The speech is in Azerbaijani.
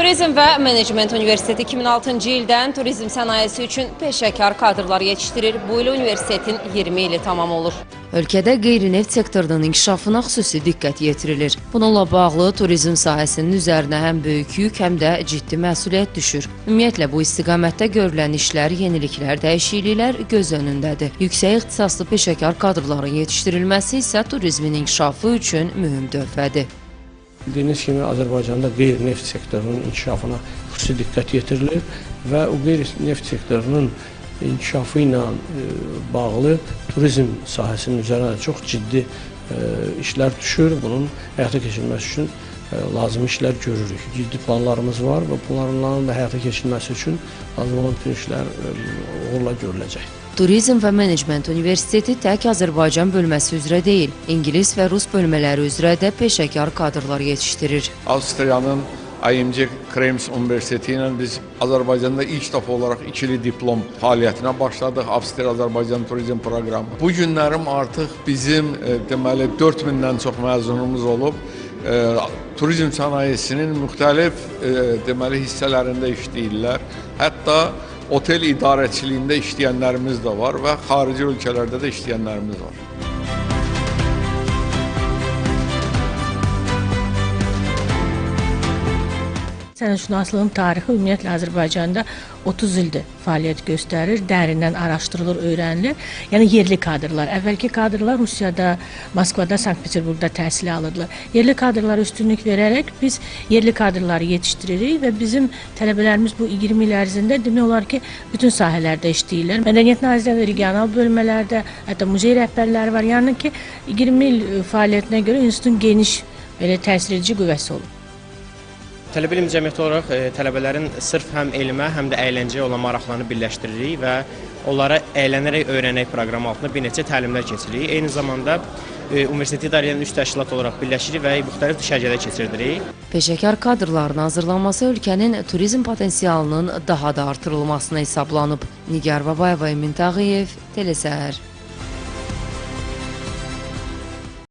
Turizm və Menecment Universiteti 2006-cı ildən turizm sənayesi üçün peşəkar kadrlar yetişdirir. Bu il universitetin 20 ili tamam olur. Ölkədə qeyri-neft sektorunun inkişafına xüsusi diqqət yetirilir. Bununla bağlı turizm sahəsinin üzərinə həm böyük yük, həm də ciddi məsuliyyət düşür. Ümumiyyətlə, bu istiqamətdə görülən işlər, yeniliklər, dəyişikliklər göz önündədir. Yüksək ixtisaslı peşəkar kadrların yetişdirilməsi isə turizmin inkişafı üçün mühüm töhfədir. Bildiyiniz kimi, Azərbaycanda qeyri-neft sektorunun inkişafına xüsusi diqqət yetirilir və o qeyri-neft sektorunun inkişafı ilə bağlı turizm sahəsinin üzərinə çox ciddi işlər düşür. Bunun həyata keçirilməsi üçün lazım işlər görürük. Ciddi planlarımız var və bunların da həyata keçirilməsi üçün lazım olan bütün işlər uğurla görüləcək. Turizm və Menecment Universiteti tək Azərbaycan bölməsi üzrə deyil, İngilis və Rus bölmələri üzrə də peşəkar kadrlar yetişdirir. Avstriyanın IMC Krems Universiteti ilə biz Azərbaycanda ilk dəfə olaraq ikili diplom fəaliyyətinə başladıq. Avstriya-Azərbaycan turizm proqramı. Bu günlərim artıq bizim deməli 4000-dən çox məzunumuz olub. Turizm sənayesinin müxtəlif deməli hissələrində işləyirlər. Hətta otel idarəçiliyində işləyənlərimiz də var və xarici ölkələrdə də işləyənlərimiz var. Sənətşünaslığın tarixi ümumiyyətlə Azərbaycanda 30 ildir fəaliyyət göstərir, dərindən araşdırılır, öyrənilir. Yəni yerli kadrlar, əvvəlki kadrlar Rusiyada, Moskvada, Sankt-Peterburqda təhsil alırlar. Yerli kadrlara üstünlük verərək biz yerli kadrları yetişdiririk və bizim tələbələrimiz bu 20 il ərzində demək olar ki, bütün sahələrdə işləyirlər. Mədəniyyət Nazirliyində, regional bölmələrdə, hətta muzey rəhbərləri var. Yəni ki, 20 il fəaliyyətinə görə institutun geniş, belə təsir edici qüvvəsi olur. Tələbə ilim cəmiyyəti olaraq tələbələrin sırf həm elmə, həm də əyləncəyə olan maraqlarını birləşdiririk və onlara əylənərək öyrənək proqramı altında bir neçə təlimlər keçiririk. Eyni zamanda universiteti idarə edən 3 təşkilat olaraq birləşirik və müxtəlif düşərgələr keçirdirik. Peşəkar kadrların hazırlanması ölkənin turizm potensialının daha da artırılmasına hesablanıb. Nigar Babayeva, Emin Tağıyev, Telesəhər.